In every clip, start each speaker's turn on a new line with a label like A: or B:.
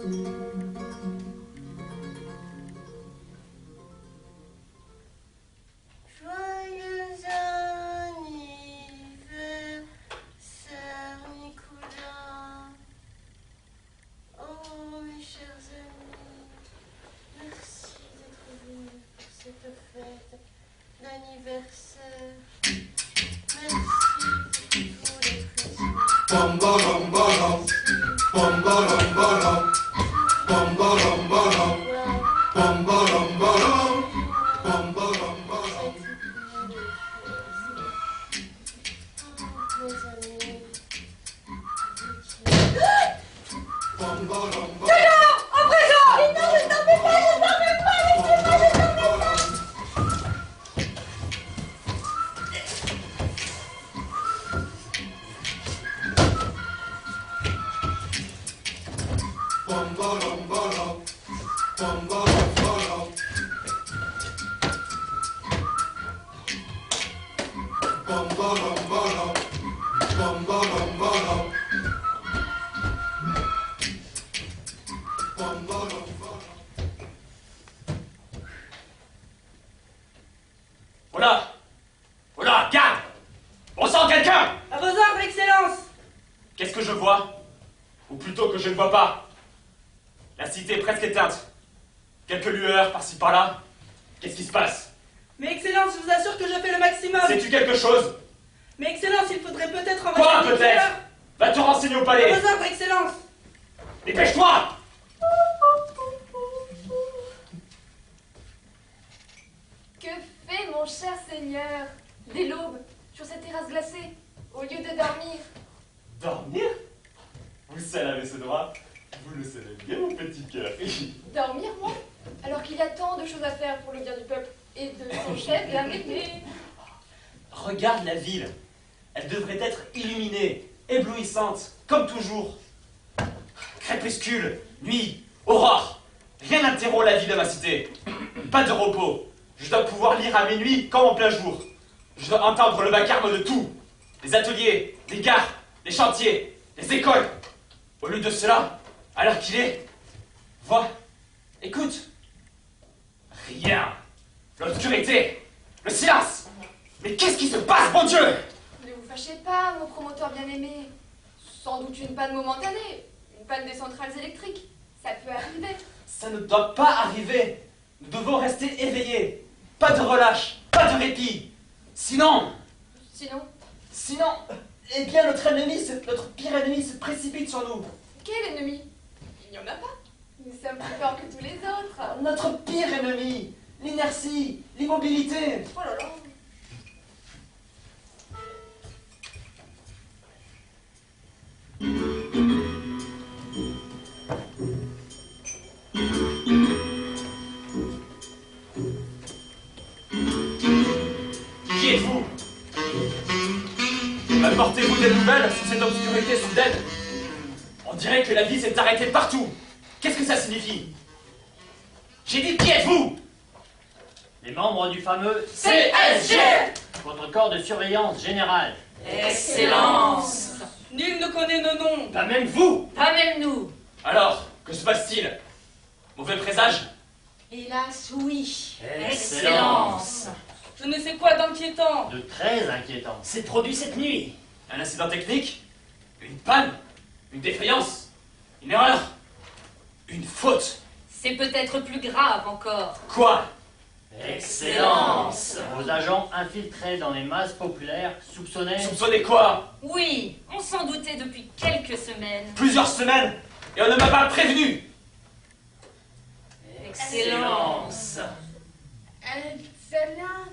A: Joyeux anniversaire, Nicolas. Oh, mes chers amis, merci d'être venus pour cette fête d'anniversaire. Merci pour les plaisirs.
B: Bum bum bum bum bum bum bum bum bum bum bum bum bum
C: Voilà! Voilà, garde! On sent quelqu'un!
D: À vos ordres, Excellence!
C: Qu'est-ce que je vois? Ou plutôt que je ne vois pas? La cité est presque éteinte. Quelques lueurs par-ci par-là. Qu'est-ce qui se passe?
D: Mais Excellence, je vous assure que je fais le maximum!
C: Sais-tu quelque chose?
D: Mais Excellence, il faudrait peut-être en
C: Quoi,
D: renseigner
C: peut-être?
D: plusieurs.
C: Va te renseigner au
D: À
C: palais!
D: vos ordres, Excellence!
C: Dépêche-toi!
E: Que fait mon cher seigneur dès l'aube sur cette terrasse glacée, au lieu de dormir?
C: Dormir? Vous seul avez ce droit. Vous le savez bien, mon petit cœur.
E: Dormir, moi? Alors qu'il y a tant de choses à faire pour le bien du peuple et de son chef bien aimé.
C: Regarde la ville. Elle devrait être illuminée, éblouissante, comme toujours. Crépuscule, nuit, aurore. Rien n'interrompt la vie de ma cité. Pas de repos. Je dois pouvoir lire à minuit comme en plein jour. Je dois entendre le vacarme de tout. Les ateliers, les gares, les chantiers, les écoles. Au lieu de cela, à l'heure qu'il est, vois, écoute. Rien. L'obscurité, le silence. Mais qu'est-ce qui se passe, bon Dieu?
E: Ne vous fâchez pas, mon promoteur bien-aimé. Sans doute une panne momentanée, une panne des centrales électriques. Ça peut arriver.
C: Ça ne doit pas arriver. Nous devons rester éveillés. Pas de relâche, pas de répit. Sinon, eh bien notre pire ennemi se précipite sur nous.
E: Quel ennemi? Il n'y en a pas. Nous sommes plus forts que tous les autres.
C: Notre pire ennemi, l'inertie, l'immobilité.
E: Oh là là.
C: Qui êtes-vous? Apportez-vous des nouvelles sur cette obscurité soudaine? On dirait que la vie s'est arrêtée partout. Qu'est-ce que ça signifie? J'ai dit, qui êtes-vous?
F: Les membres du fameux
D: CSG!
F: Votre corps de surveillance générale.
D: Excellence! Nul ne connaît nos noms!
C: Pas même vous?
D: Pas même nous!
C: Alors, que se passe-t-il? Mauvais présage?
D: Hélas, oui!
F: Excellence.
D: Je ne sais quoi d'inquiétant!
F: De très inquiétant.
C: C'est produit cette nuit. Un incident technique? Une panne? Une défaillance? Une erreur? Une faute?
D: C'est peut-être plus grave encore.
C: Quoi?
F: Excellence. Vos agents infiltrés dans les masses populaires soupçonnaient...
C: Soupçonnez quoi?
D: Oui, on s'en doutait depuis quelques semaines.
C: Plusieurs semaines? Et on ne m'a pas prévenu!
D: Excellence!
A: Excellence,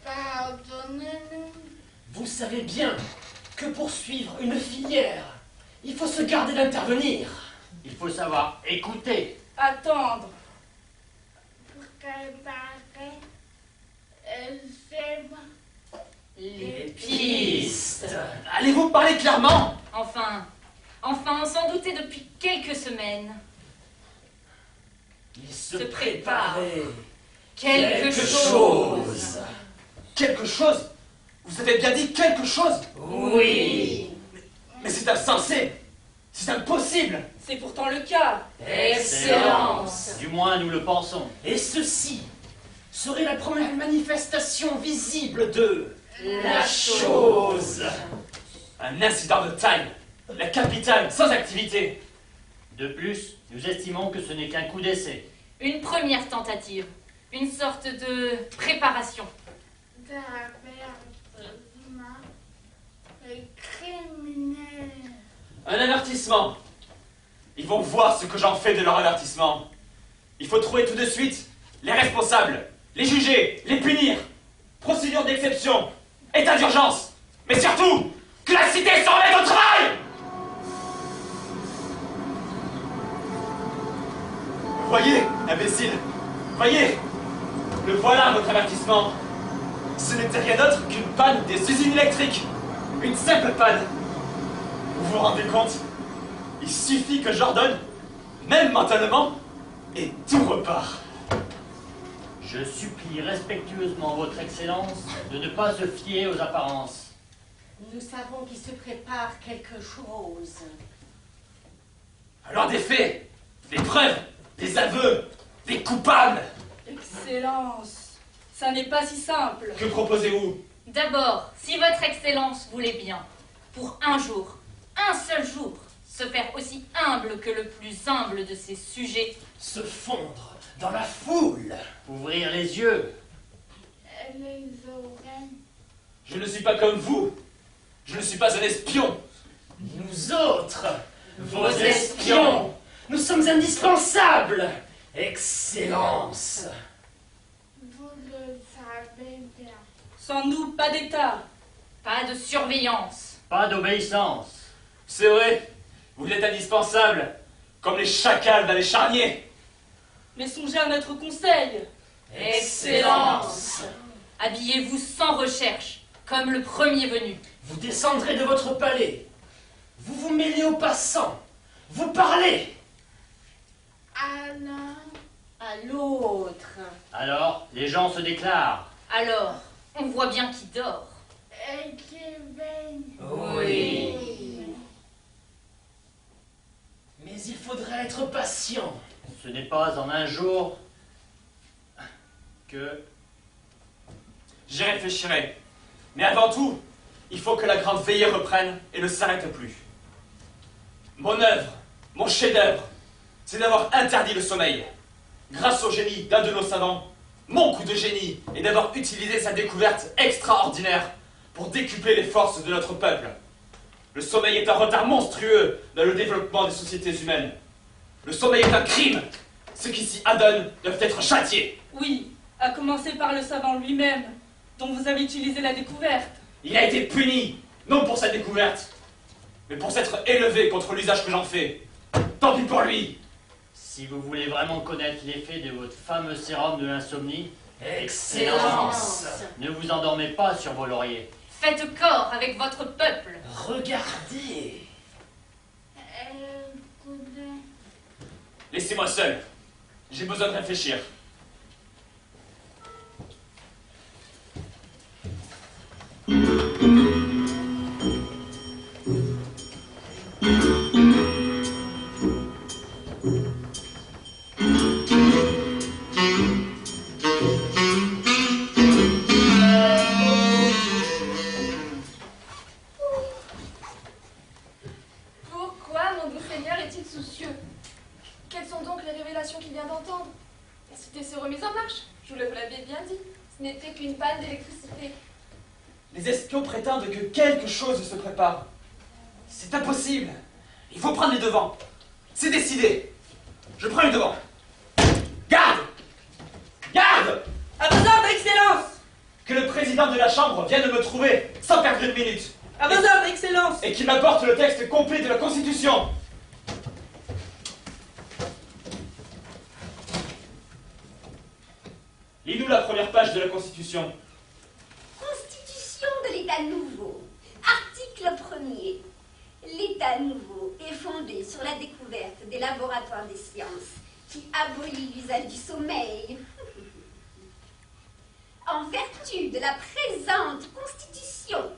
A: pardonnez-nous.
G: Vous savez bien que pour suivre une filière, il faut se garder d'intervenir.
F: Il faut savoir écouter.
D: Attendre.
A: Pour préparer, c'est
D: Les
G: Pistes.
C: Allez-vous parler clairement?
D: Enfin, on s'en doutait depuis quelques semaines.
G: Il se
D: préparait
G: quelque
D: quelque
G: chose.
C: Quelque chose? Vous avez bien dit quelque chose?
G: Oui.
C: Mais c'est insensé! C'est impossible!
H: C'est pourtant le cas.
F: Excellence. Du moins, nous le pensons.
G: Et ceci serait la première manifestation visible de la chose.
C: Un incident de taille. La capitale sans activité.
F: De plus, nous estimons que ce n'est qu'un coup d'essai.
D: Une première tentative. Une sorte de préparation.
A: De la merde humain. Les criminels.
C: Un avertissement. Ils vont voir ce que j'en fais de leur avertissement. Il faut trouver tout de suite les responsables, les juger, les punir. Procédure d'exception, état d'urgence. Mais surtout, que la cité se remette au travail. Voyez, imbécile, voyez. Le voilà votre avertissement. Ce n'était rien d'autre qu'une panne des usines électriques. Une simple panne. Vous vous rendez compte? Il suffit que j'ordonne, même mentalement, et tout repart.
F: Je supplie respectueusement votre Excellence de ne pas se fier aux apparences.
I: Nous savons qu'il se prépare quelque chose.
C: Alors des faits, des preuves, des aveux, des coupables.
H: Excellence. Ça n'est pas si simple.
C: Que proposez-vous?
D: D'abord, si votre Excellence voulait bien, pour un jour, un seul jour, se faire aussi humble que le plus humble de ses sujets.
G: Se fondre dans la foule.
F: Ouvrir les yeux.
A: Les oreilles.
C: Je ne suis pas comme vous. Je ne suis pas un espion.
G: Nous autres, vos espions, nous sommes indispensables. Excellence.
A: Vous le savez bien.
H: Sans nous, pas d'État.
D: Pas de surveillance.
F: Pas d'obéissance.
C: C'est vrai, vous êtes indispensables, comme les chacals dans les charniers.
H: Mais songez à notre conseil.
D: Excellence. Habillez-vous sans recherche, comme le premier venu.
G: Vous descendrez de votre palais. Vous vous mêlez aux passants. Vous parlez.
A: Alors,
I: À l'autre.
F: Alors, les gens se déclarent.
D: Alors, on voit bien qui dort.
A: et qui baigne.
G: Oui. Mais il faudrait être patient.
F: Ce n'est pas en un jour que...
C: J'y réfléchirai. Mais avant tout, il faut que la grande veillée reprenne et ne s'arrête plus. Mon œuvre, mon chef-d'œuvre, c'est d'avoir interdit le sommeil. Grâce au génie d'un de nos savants, mon coup de génie est d'avoir utilisé sa découverte extraordinaire pour décupler les forces de notre peuple. Le sommeil est un retard monstrueux dans le développement des sociétés humaines. Le sommeil est un crime. Ceux qui s'y adonnent doivent être châtiés.
H: Oui, à commencer par le savant lui-même, dont vous avez utilisé la découverte.
C: Il a été puni, non pour sa découverte, mais pour s'être élevé contre l'usage que j'en fais. Tant pis pour lui.
F: Si vous voulez vraiment connaître l'effet de votre fameux sérum de l'insomnie,
G: Excellence.
F: ne vous endormez pas sur vos lauriers.
D: Faites corps avec votre peuple.
G: Regardez.
A: Écoutez.
C: Laissez-moi seul. J'ai besoin de réfléchir.
E: Pourquoi mon doux Seigneur est-il soucieux? Quelles sont donc les révélations qu'il vient d'entendre? La cité s'est remise en marche, je vous l'avais bien dit. Ce n'était qu'une panne d'électricité.
C: Les espions prétendent que quelque chose se prépare. C'est impossible. Il faut prendre les devants. C'est décidé. Je prends les devants. Garde! Garde!
H: À vos ordres, Excellence!
C: Que le président de la Chambre vienne me trouver sans perdre une minute.
H: À vos ordres, Excellence!
C: Et qu'il m'apporte le texte complet de la Constitution. Lis-nous la première page de la Constitution.
J: Constitution de l'État nouveau. Article 1er. L'État nouveau est fondé sur la découverte des laboratoires des sciences qui abolit l'usage du sommeil. En vertu de la présente Constitution,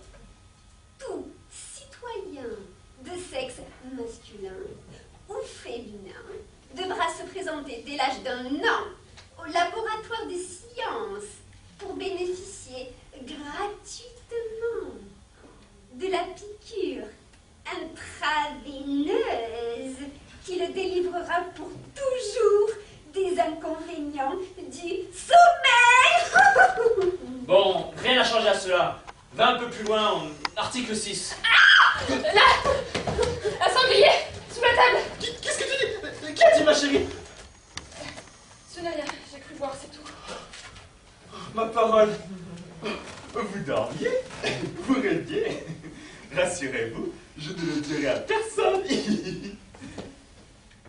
J: tout citoyen de sexe masculin ou féminin l'âge d'un an au laboratoire des sciences pour bénéficier gratuitement de la piqûre intraveineuse qui le délivrera pour toujours des inconvénients du sommeil.
C: Bon, rien n'a changé à cela. Va un peu plus loin, article 6.
E: Là, un sanglier sous la table.
C: Qu'est-ce que tu dis? Qui a dit, ma chérie?
E: Ce n'est rien, j'ai cru voir, c'est tout.
C: Ma parole. Vous dormiez? Vous rêviez? Rassurez-vous, je ne le dirai à personne.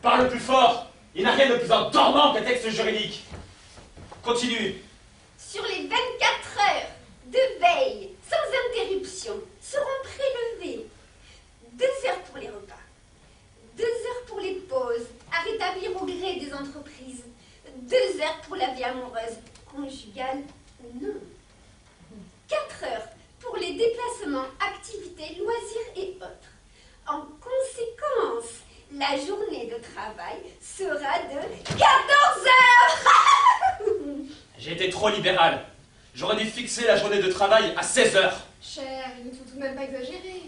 C: Parle plus fort. Il n'y a rien de plus endormant qu'un texte juridique. Continue.
J: Sur les 24 heures de veille sans interruption seront prélevées 2 heures pour les repas, 2 heures pour les pauses à rétablir au gré des entreprises, 2 heures pour la vie amoureuse, conjugale ou non, 4 heures pour les déplacements, activités, loisirs et autres. En conséquence, la journée de travail sera de 14 heures.
C: J'ai été trop libéral. J'aurais dû fixer la journée de travail à 16 heures.
E: Cher, il ne faut tout de même pas exagérer.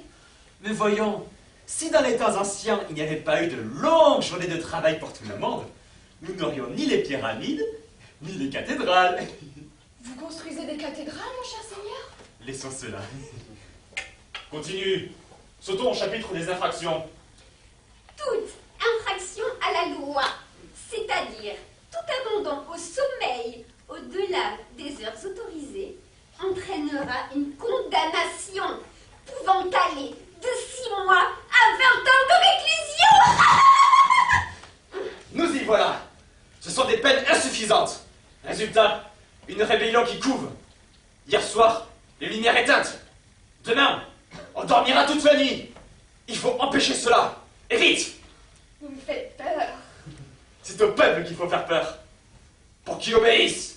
C: Mais voyons, si dans les temps anciens, il n'y avait pas eu de longues journées de travail pour tout le monde, nous n'aurions ni les pyramides, ni les cathédrales.
E: Vous construisez des cathédrales, mon cher Seigneur?
C: Laissons cela. Continue. Sautons au chapitre des infractions.
J: Toute infraction à la loi, c'est-à-dire tout abandon au sommeil au-delà des heures autorisées, entraînera une condamnation pouvant aller de 6 mois à 20 ans de réclusion.
C: Nous y voilà. Ce sont des peines insuffisantes. Résultat, une rébellion qui couve. Hier soir, les lumières éteintes. Demain, on dormira toute la nuit. Il faut empêcher cela. Et vite.
E: Vous me faites peur.
C: C'est au peuple qu'il faut faire peur. Pour qu'il obéisse.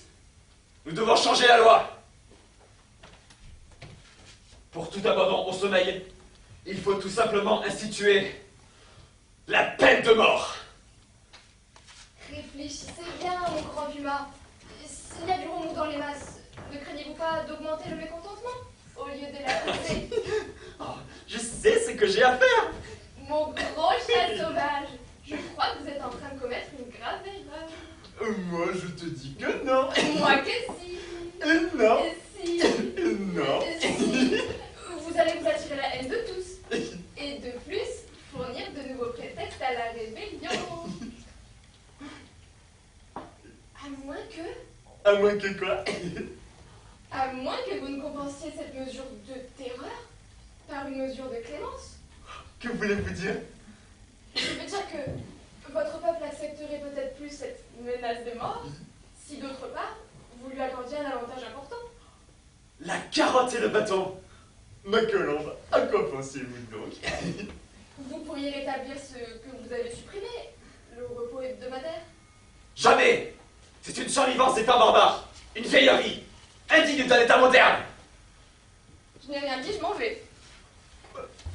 C: Nous devons changer la loi. Pour tout abandon au sommeil, il faut tout simplement instituer la peine de mort.
E: Réfléchissez bien, mon grand Puma. S'il y a du remous dans les masses, ne craignez-vous pas d'augmenter le mécontentement au lieu de l'apaiser?
C: Oh, je sais ce que j'ai à faire.
E: Mon gros chat sauvage, je crois que vous êtes en train de commettre une grave erreur.
C: Moi, je te dis que non.
E: Moi que si.
C: Non.
E: Si.
C: Non.
E: Si. Vous allez vous attirer la haine de tous. Et de plus, fournir de nouveaux prétextes à la rébellion. À moins que...
C: À moins que quoi?
E: À moins que vous ne compensiez cette mesure de terreur par une mesure de clémence.
C: Que voulez-vous dire?
E: Je veux dire que votre peuple accepterait peut-être plus cette menace de mort si d'autre part, vous lui accordiez un avantage important.
C: La carotte et le bâton. Ma colombe, à quoi pensez-vous donc?
E: Vous pourriez rétablir ce que vous avez supprimé, le repos hebdomadaire.
C: Jamais. C'est une survivance des temps barbares. Une vieillerie. Indigne d'un état moderne.
E: Je n'ai rien dit, je m'en vais.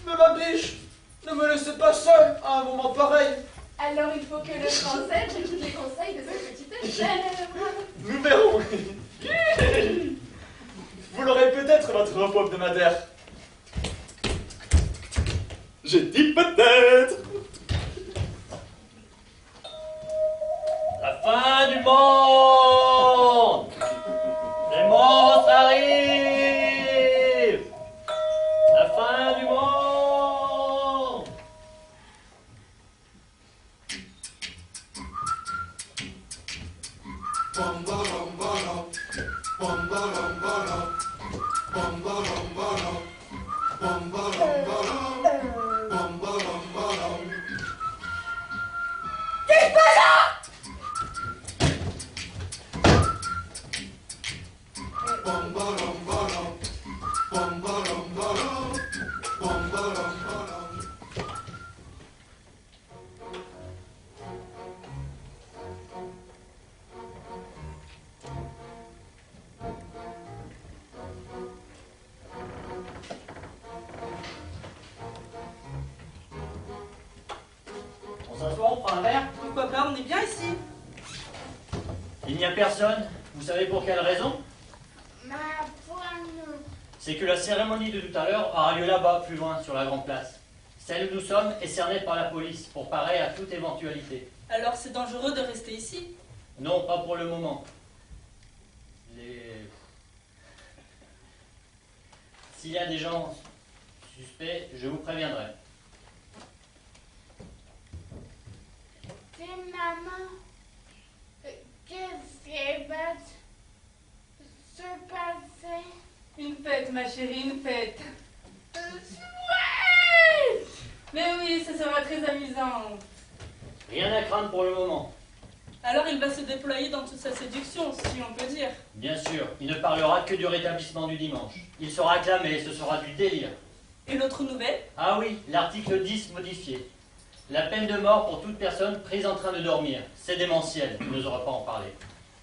G: Mais ma biche, ne me laissez pas seule à un moment pareil.
E: Alors il faut que le français écoute les conseils de ce petit chèvre.
C: Nous verrons. Vous l'aurez peut-être, votre repos hebdomadaire. J'ai dit peut-être.
F: La fin du monde! Les monstres arrivent! La fin du monde!
B: Bum ba dum ba dum. Bum ba dum ba dum. Bum ba dum ba dum. Bum ba dum ba dum. Bum ba dum ba dum. Bum ba dum ba dum. Bum ba dum ba dum. Bum ba dum ba dum.
F: On s'assoit, on prend un verre?
H: Pourquoi pas, on est bien ici.
F: Il n'y a personne. Vous savez pour quelle raison?
A: Ma poigne.
F: C'est que la cérémonie de tout à l'heure aura lieu là-bas, plus loin, sur la grande place. Celle où nous sommes est cernée par la police, pour parer à toute éventualité.
H: Alors c'est dangereux de rester ici.
F: Non, pas pour le moment. S'il y a des gens suspects, je vous préviendrai.
A: C'est maman. Qu'est-ce qui va se passer?
H: Une fête, ma chérie, une fête.
A: Ouais!
H: Mais oui, ce sera très amusant.
F: Rien à craindre pour le moment.
H: Alors il va se déployer dans toute sa séduction, si on peut dire.
F: Bien sûr, il ne parlera que du rétablissement du dimanche. Il sera acclamé, ce sera du délire.
H: Et l'autre nouvelle?
F: Ah oui, l'article 10 modifié. La peine de mort pour toute personne prise en train de dormir. C'est démentiel, il n'osera pas en parler.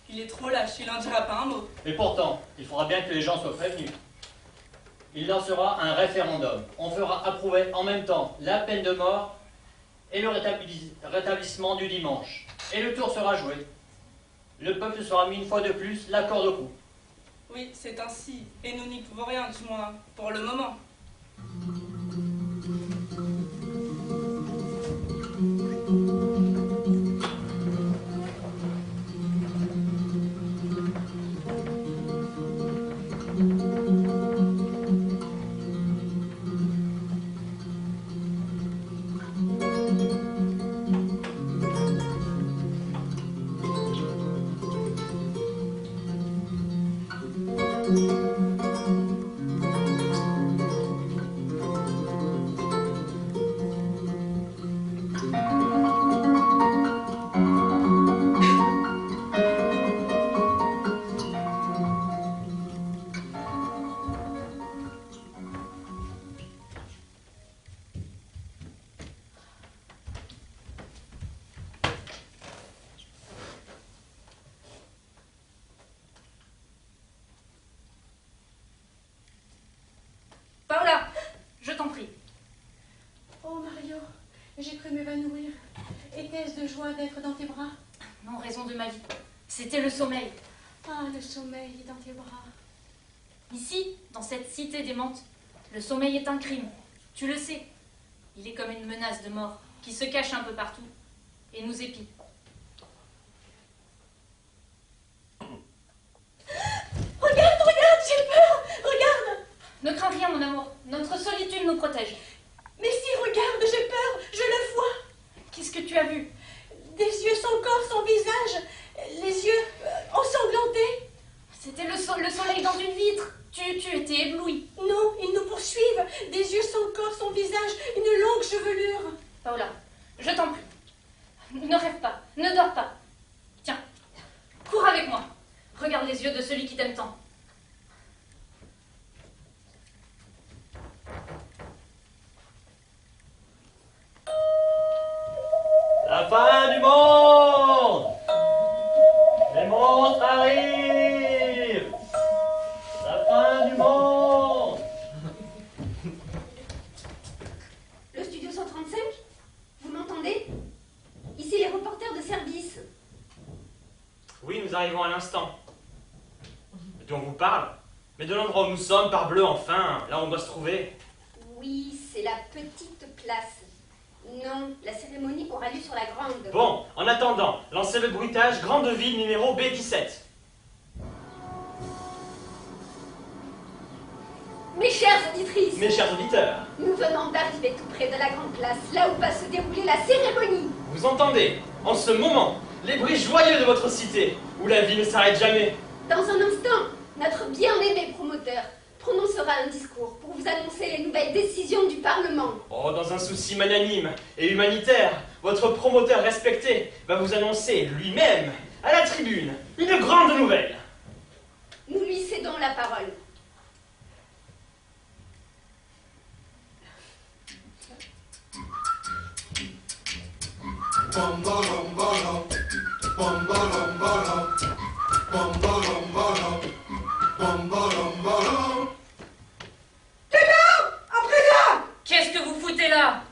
H: Il est trop lâche, il n'en dira pas un mot.
F: Et pourtant, il faudra bien que les gens soient prévenus. Il lancera un référendum. On fera approuver en même temps la peine de mort et le rétablissement du dimanche. Et le tour sera joué. Le peuple sera mis une fois de plus la corde au cou.
H: Oui, c'est ainsi. Et nous n'y pouvons rien, du moins, pour le moment.
D: Paola, je t'en prie.
I: Oh Mario, j'ai cru m'évanouir. Était-ce de joie d'être dans tes bras?
D: Non, raison de ma vie. C'était le sommeil.
I: Ah, le sommeil dans tes bras.
D: Ici, dans cette cité démente, le sommeil est un crime. Tu le sais. Il est comme une menace de mort qui se cache un peu partout et nous épie.
I: Regarde, j'ai peur. Regarde.
D: Ne crains rien, mon amour. Notre solitude nous protège.
I: Mais si, regarde, j'ai peur. Je le vois.
D: Qu'est-ce que tu as vu?
I: Des yeux sans corps, sans visage. Les yeux ensanglantés.
D: C'était le soleil dans une vitre. Tu étais ébloui.
I: Non, ils nous poursuivent. Des yeux sans corps, sans visage. Une longue chevelure.
D: Paola, je t'en prie. Ne rêve pas, ne dors pas. Tiens, cours avec moi. Regarde les yeux de celui qui t'aime tant.
F: La fin du monde! Les monstres arrivent! La fin du monde!
J: Le studio 135? Vous m'entendez? Ici les reporters de service.
C: Oui, nous arrivons à l'instant. D'où on vous parle? Mais de l'endroit où nous sommes, parbleu, enfin, là où on doit se trouver.
J: Oui, c'est la petite place. Non, la cérémonie aura lieu sur la grande.
C: Bon, en attendant, lancez le bruitage Grande Ville numéro B17.
J: Mes chères auditrices,
C: Mes chers auditeurs,
J: nous venons d'arriver tout près de la grande place, là où va se dérouler la cérémonie.
C: vous entendez, en ce moment, les bruits joyeux de votre cité, où la vie ne s'arrête jamais.
J: Dans un instant, notre bien-aimé promoteur prononcera un discours pour vous annoncer les nouvelles décisions du Parlement.
C: Oh, dans un souci magnanime et humanitaire, votre promoteur respecté va vous annoncer lui-même, à la tribune, une grande nouvelle.
J: Nous lui cédons la parole.
B: Bum bum bum bum bum bum bum bum bum bum.
D: Qu'est-ce que vous foutez là?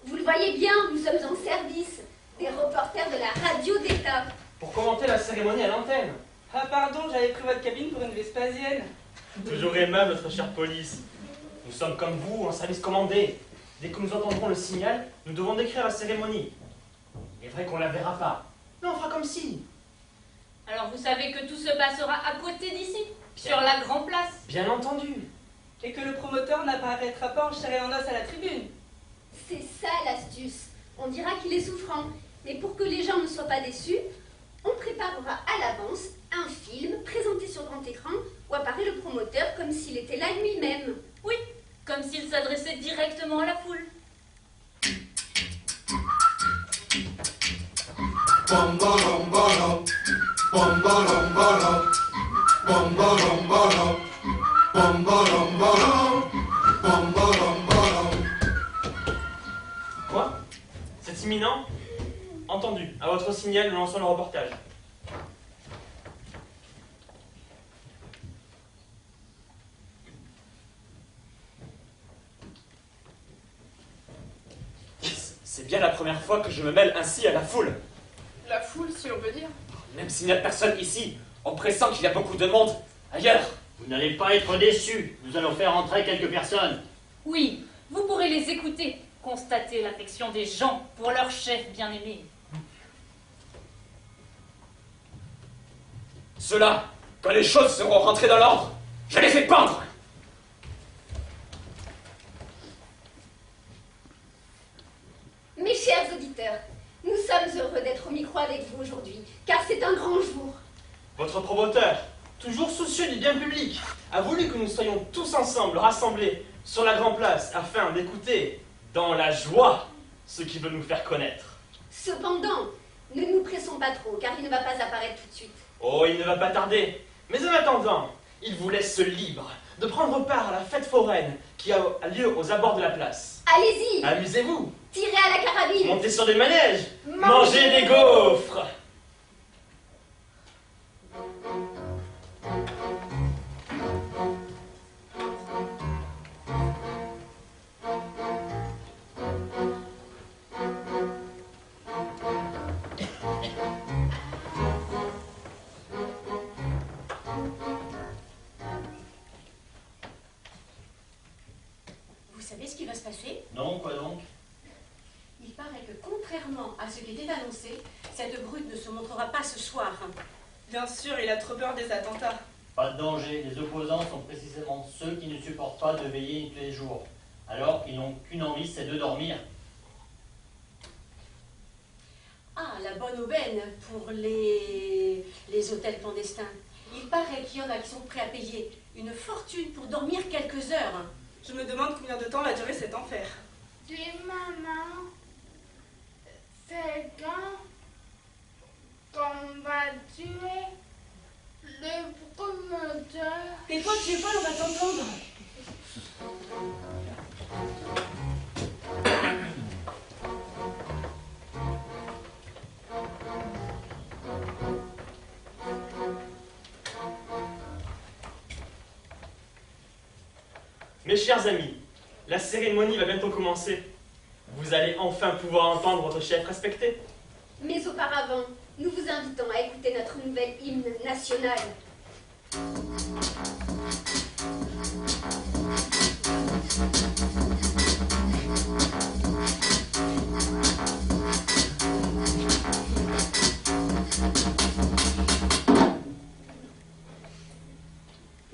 J: Vous le voyez bien, nous sommes en service, des reporters de la radio d'État.
K: commenter la cérémonie à l'antenne.
H: Ah pardon, j'avais pris votre cabine pour une Vespasienne.
K: Toujours aimable, notre chère police. Nous sommes comme vous, en service commandé. Dès que nous entendrons le signal, nous devons décrire la cérémonie. Il est vrai qu'on la verra pas, mais on fera comme si.
D: Alors vous savez que tout se passera à côté d'ici, sur la grande place.
K: Bien entendu.
H: Et que le promoteur n'apparaîtra pas en chair et en os à la tribune.
J: C'est ça l'astuce. On dira qu'il est souffrant. Mais pour que les gens ne soient pas déçus, on préparera à l'avance un film présenté sur grand écran où apparaît le promoteur comme s'il était là lui-même.
D: Oui, comme s'il s'adressait directement à la foule.
B: Bum bum bum bum bum bum bum bum bum bum bum.
K: Quoi? C'est imminent? Entendu. À votre signal, nous lançons le reportage.
C: C'est bien la première fois que je me mêle ainsi à la foule.
E: La foule, si on peut dire.
C: Même s'il n'y a personne ici, on pressent qu'il y a beaucoup de monde ailleurs.
F: Vous n'allez pas être déçus. Nous allons faire entrer quelques personnes.
D: Oui, vous pourrez les écouter, constater l'affection des gens pour leur chef bien-aimé.
C: Ceux-là, quand les choses seront rentrées dans l'ordre, je les fais pendre.
J: Mes chers auditeurs, nous sommes heureux d'être au micro avec vous aujourd'hui, car c'est un grand jour.
K: Votre promoteur, toujours soucieux du bien public, a voulu que nous soyons tous ensemble rassemblés sur la grande place afin d'écouter, dans la joie, ce qu'il veut nous faire connaître.
J: Cependant, ne nous pressons pas trop, car il ne va pas apparaître tout de suite.
K: Oh, il ne va pas tarder. Mais en attendant, il vous laisse libre de prendre part à la fête foraine qui a lieu aux abords de la place.
J: Allez-y,
K: Amusez-vous,
J: tirez à la carabine,
K: montez sur des manèges, mangez des gaufres.
I: Vous savez ce qui va se passer?
F: Non, quoi donc?
I: Il paraît que contrairement à ce qui était annoncé, cette brute ne se montrera pas ce soir.
H: Bien sûr, il a trop peur des attentats.
F: Pas de danger. Les opposants sont précisément ceux qui ne supportent pas de veiller tous les jours. Alors ils n'ont qu'une envie, c'est de dormir.
I: Ah, la bonne aubaine pour les hôtels clandestins. Il paraît qu'il y en a qui sont prêts à payer une fortune pour dormir quelques heures.
H: Je me demande combien de temps va durer cet enfer.
A: Dis maman, c'est quand qu'on va tuer le promoteur?
I: Et toi, tu es folle, on va t'entendre.
K: Mes chers amis, la cérémonie va bientôt commencer. Vous allez enfin pouvoir entendre votre chef respecté.
J: mais auparavant, nous vous invitons à écouter notre nouvel hymne national.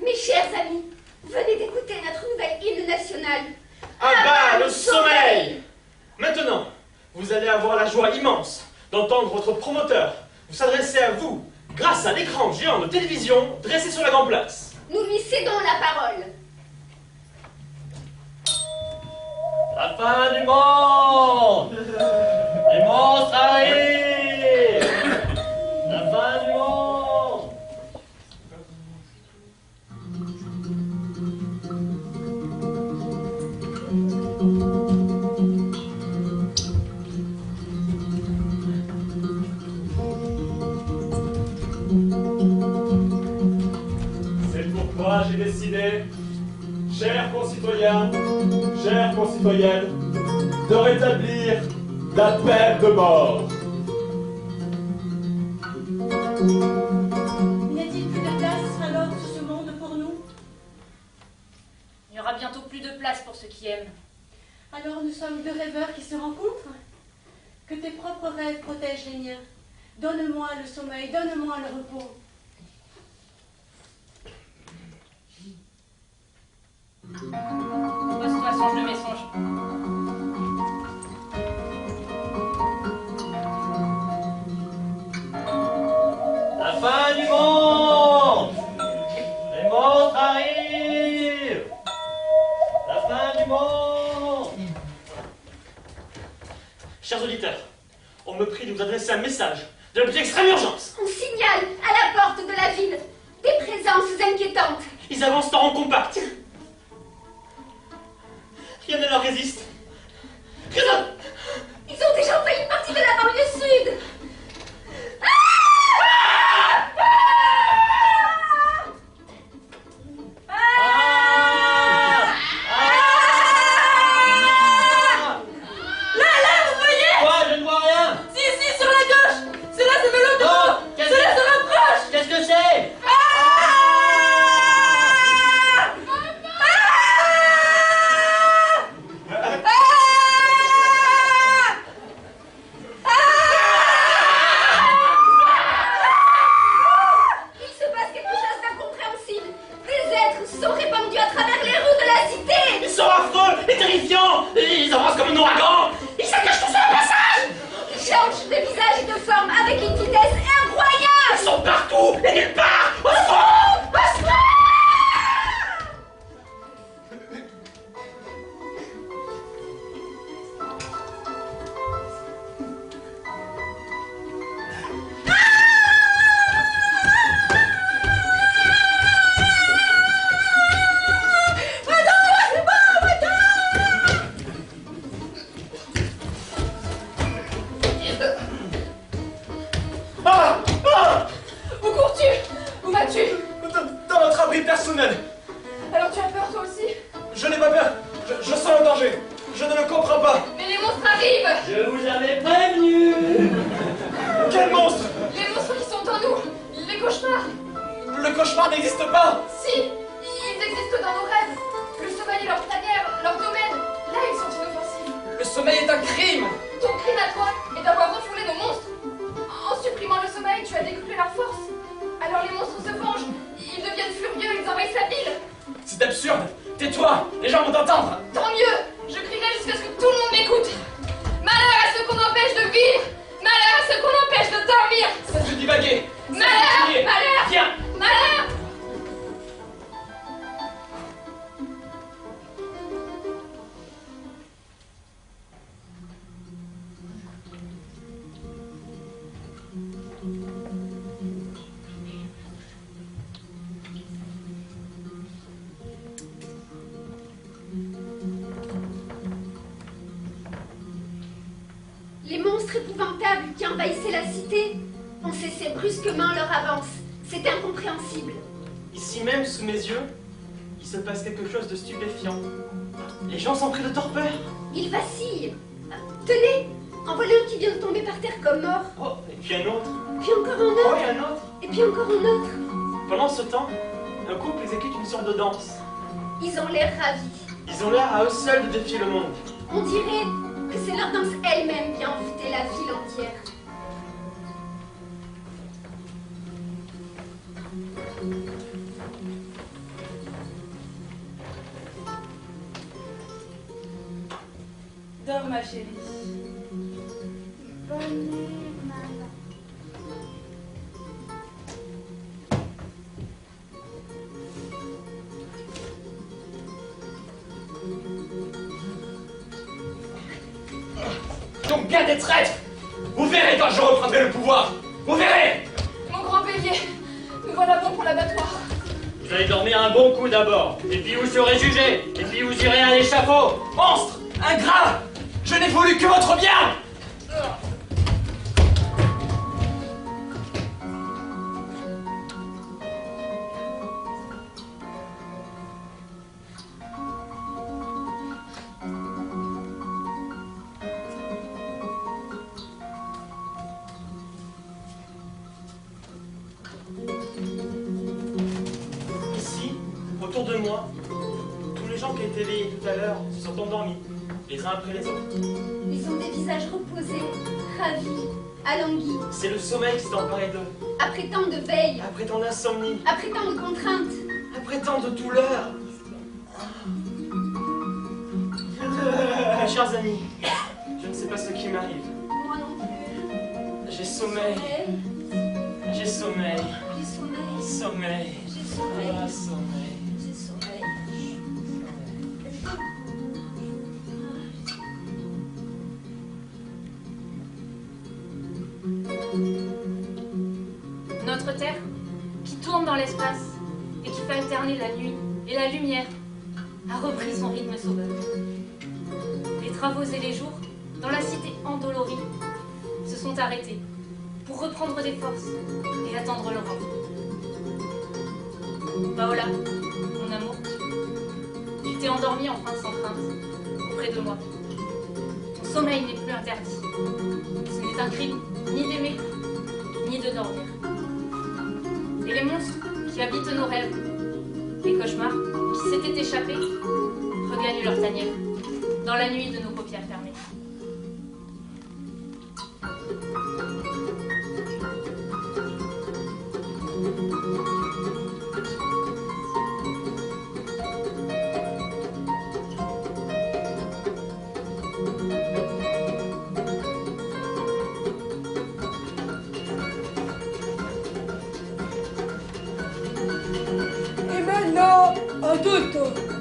J: Mes chers amis, venez d'écouter notre nouvel hymne national.
K: À bas le sommeil! Maintenant, vous allez avoir la joie immense d'entendre votre promoteur vous s'adresser à vous grâce à l'écran géant de télévision dressé sur la grande place.
J: Nous lui cédons la parole.
F: La fin du monde! Les monstres arrivent! La fin du monde!
C: C'est pourquoi j'ai décidé, chers concitoyens, chères concitoyennes, de rétablir la peine de mort.
I: N'y a-t-il plus de place alors sur ce monde pour nous?
D: Il n'y aura bientôt plus de place pour ceux qui aiment.
I: Alors nous sommes deux rêveurs qui se rencontrent? Que tes propres rêves protègent les miens. Donne-moi le sommeil, donne-moi le repos.
D: Pose-toi, songe de mes songes.
F: La fin du monde! Les monstres arrivent! La fin du monde!
K: Chers auditeurs, on me prie de vous adresser un message de la plus extrême urgence.
J: On signale à la porte de la ville des présences inquiétantes.
K: Ils avancent en rang compact. Rien ne leur résiste. Rien.
J: Ils ont déjà envahi une partie de la banlieue sud.
K: Ils avancent comme un ouragan. Ils s'accachent tous sur le passage.
J: Ils changent de visage et de forme avec une vitesse incroyable.
K: Ils sont partout et nulle part. Au secours! Au secours! Personnel.
E: Alors tu as peur toi aussi?
K: Je n'ai pas peur. Je sens le danger. Je ne le comprends pas.
E: Mais les monstres arrivent.
F: Je vous avais prévenu.
K: Quel monstre?
E: Les monstres qui sont en nous. Les cauchemars.
K: Le cauchemar n'existe pas.
E: Si, ils existent dans nos rêves. Le sommeil est leur tanière, leur domaine. Là, ils sont inoffensifs.
K: Le sommeil est un crime.
E: Ton crime à toi est d'avoir refoulé nos monstres. En supprimant le sommeil, tu as décuplé leur force. Alors les monstres se vengent. Ils deviennent furieux, ils envahissent la ville.
K: C'est absurde. Tais-toi, les gens vont t'entendre.
E: Tant mieux. Je crierai jusqu'à ce que tout le monde m'écoute. Malheur à ceux qu'on empêche de vivre. Malheur à ceux qu'on empêche de dormir.
K: Cesse de divaguer.
E: Malheur, malheur,
K: Viens.
E: malheur.
J: Les monstres épouvantables qui envahissaient la cité ont cessé brusquement leur avance. C'est incompréhensible.
K: Ici même, sous mes yeux, il se passe quelque chose de stupéfiant. Les gens sont pris de torpeur.
J: Ils vacillent. Tenez, en voilà un qui vient de tomber par terre comme mort.
K: Oh, et puis un autre.
J: Puis encore un
K: Oh,
J: autre.
K: et un autre.
J: Et puis encore un autre.
K: Pendant ce temps, un couple exécute une sorte de danse.
J: Ils ont l'air ravis.
K: Ils ont l'air à eux seuls de défier le monde.
J: On dirait que c'est leur danse elle-même qui a envoûté la ville entière.
H: Dors, ma chérie.
A: Bonne nuit, maman.
C: Donc bien des traîtres. Vous verrez quand je reprendrai le pouvoir. Vous verrez.
E: Mon grand bélier, nous voilà bons pour l'abattoir.
F: Vous allez dormir un bon coup d'abord, et puis vous serez jugé, et puis vous irez à l'échafaud.
C: Monstre, ingrat, je n'ai voulu que votre bien.
K: de moi, tous les gens qui étaient éveillés tout à l'heure se sont endormis, les uns après les autres.
J: Ils ont des visages reposés, ravis, alanguis,
K: C'est le sommeil qui s'est emparé d'eux.
J: après tant de veille,
K: Après tant d'insomnie,
J: après tant de contraintes.
K: après tant de douleurs. Mes chers amis, je ne sais pas ce qui m'arrive.
J: Moi non plus.
K: J'ai sommeil, j'ai sommeil,
J: J'ai sommeil,
K: sommeil,
J: j'ai sommeil,
K: ah, sommeil.
J: j'ai sommeil.
D: Notre Terre, qui tourne dans l'espace et qui fait alterner la nuit et la lumière, a repris son rythme sauveur. Les travaux et les jours, dans la cité endolorie, se sont arrêtés pour reprendre des forces et attendre le vent. Paola, mon amour, tu t'es endormie enfin sans crainte, auprès de moi. Ton sommeil n'est plus interdit. Ce n'est un crime ni d'aimer, ni de dormir. Et les monstres qui habitent nos rêves, les cauchemars qui s'étaient échappés, regagnent leur tanière dans la nuit de nos paupières fermées.
L: Et maintenant, un doute.